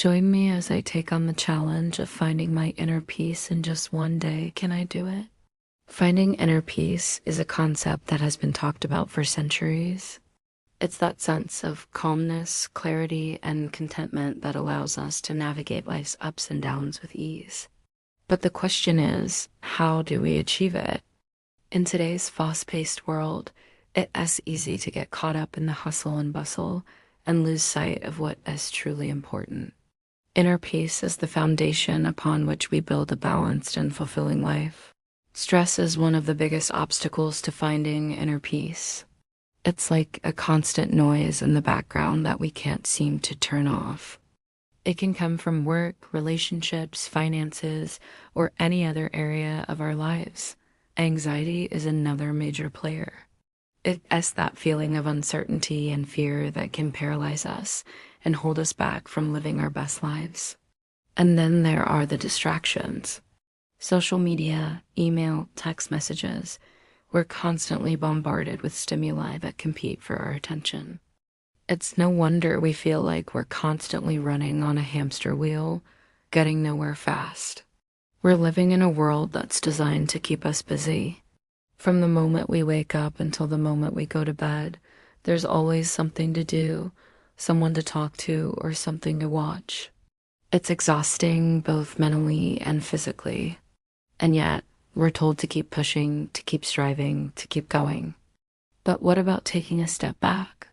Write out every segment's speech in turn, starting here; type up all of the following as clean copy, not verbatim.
Join me as I take on the challenge of finding my inner peace in just one day. Can I do it? Finding inner peace is a concept that has been talked about for centuries. It's that sense of calmness, clarity, and contentment that allows us to navigate life's ups and downs with ease. But the question is, how do we achieve it? In today's fast-paced world, it's easy to get caught up in the hustle and bustle and lose sight of what is truly important. Inner peace is the foundation upon which we build a balanced and fulfilling life. Stress is one of the biggest obstacles to finding inner peace. It's like a constant noise in the background that we can't seem to turn off. It can come from work, relationships, finances, or any other area of our lives. Anxiety is another major player. It's that feeling of uncertainty and fear that can paralyze us and hold us back from living our best lives. And then there are the distractions. Social media, email, text messages. We're constantly bombarded with stimuli that compete for our attention. It's no wonder we feel like we're constantly running on a hamster wheel, getting nowhere fast. We're living in a world that's designed to keep us busy. From the moment we wake up until the moment we go to bed, there's always something to do, someone to talk to, or something to watch. It's exhausting both mentally and physically. And yet, we're told to keep pushing, to keep striving, to keep going. But what about taking a step back?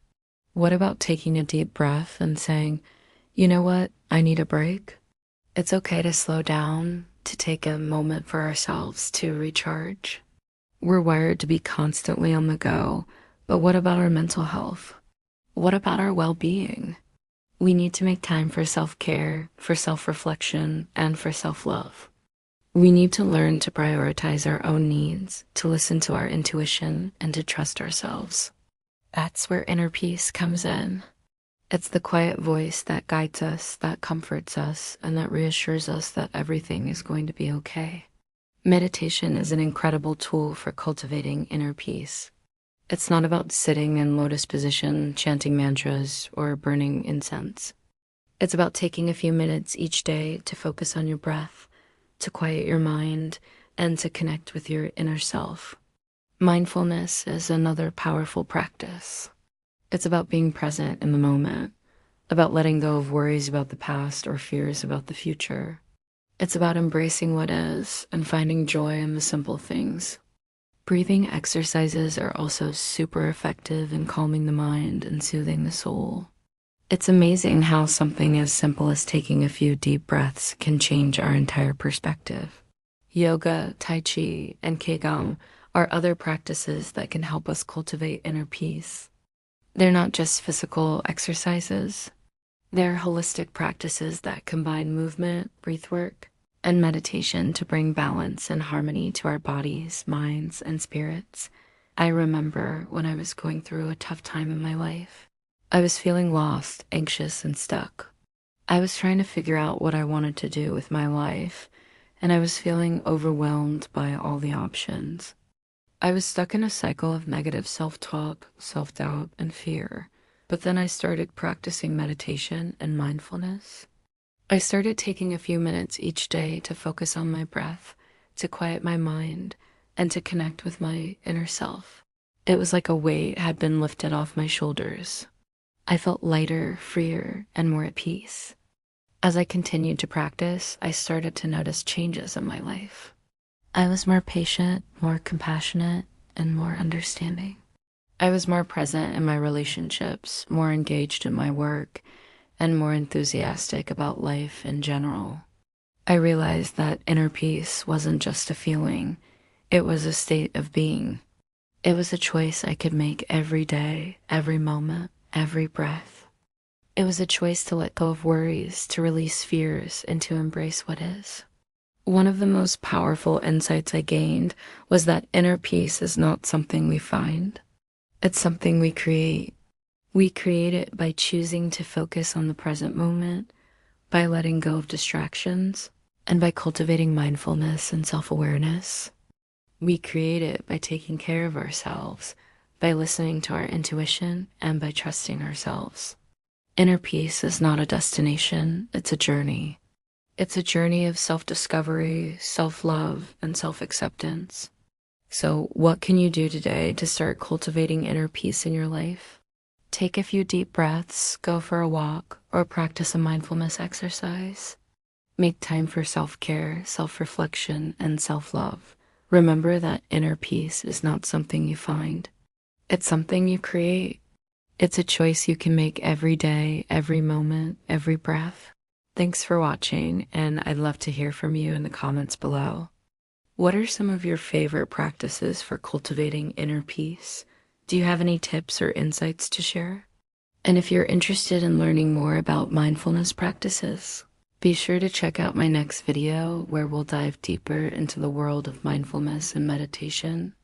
What about taking a deep breath and saying, you know what, I need a break? It's okay to slow down, to take a moment for ourselves to recharge. We're wired to be constantly on the go, but what about our mental health? What about our well-being? We need to make time for self-care, for self-reflection, and for self-love. We need to learn to prioritize our own needs, to listen to our intuition, and to trust ourselves. That's where inner peace comes in. It's the quiet voice that guides us, that comforts us, and that reassures us that everything is going to be okay. Meditation is an incredible tool for cultivating inner peace. It's not about sitting in lotus position, chanting mantras, or burning incense. It's about taking a few minutes each day to focus on your breath, to quiet your mind, and to connect with your inner self. Mindfulness is another powerful practice. It's about being present in the moment, about letting go of worries about the past or fears about the future. It's about embracing what is and finding joy in the simple things. Breathing exercises are also super effective in calming the mind and soothing the soul. It's amazing how something as simple as taking a few deep breaths can change our entire perspective. Yoga, Tai Chi, and Qigong are other practices that can help us cultivate inner peace. They're not just physical exercises. They're holistic practices that combine movement, breathwork, and meditation to bring balance and harmony to our bodies, minds, and spirits. I remember when I was going through a tough time in my life. I was feeling lost, anxious, and stuck. I was trying to figure out what I wanted to do with my life, and I was feeling overwhelmed by all the options. I was stuck in a cycle of negative self-talk, self-doubt, and fear. But then I started practicing meditation and mindfulness. I started taking a few minutes each day to focus on my breath, to quiet my mind, and to connect with my inner self. It was like a weight had been lifted off my shoulders. I felt lighter, freer, and more at peace. As I continued to practice, I started to notice changes in my life. I was more patient, more compassionate, and more understanding. I was more present in my relationships, more engaged in my work, and more enthusiastic about life in general. I realized that inner peace wasn't just a feeling, it was a state of being. It was a choice I could make every day, every moment, every breath. It was a choice to let go of worries, to release fears, and to embrace what is. One of the most powerful insights I gained was that inner peace is not something we find. It's something we create. We create it by choosing to focus on the present moment, by letting go of distractions, and by cultivating mindfulness and self-awareness. We create it by taking care of ourselves, by listening to our intuition, and by trusting ourselves. Inner peace is not a destination, it's a journey. It's a journey of self-discovery, self-love, and self-acceptance. So, what can you do today to start cultivating inner peace in your life? Take a few deep breaths, go for a walk, or practice a mindfulness exercise. Make time for self-care, self-reflection, and self-love. Remember that inner peace is not something you find. It's something you create. It's a choice you can make every day, every moment, every breath. Thanks for watching, and I'd love to hear from you in the comments below. What are some of your favorite practices for cultivating inner peace? Do you have any tips or insights to share? And if you're interested in learning more about mindfulness practices, be sure to check out my next video where we'll dive deeper into the world of mindfulness and meditation.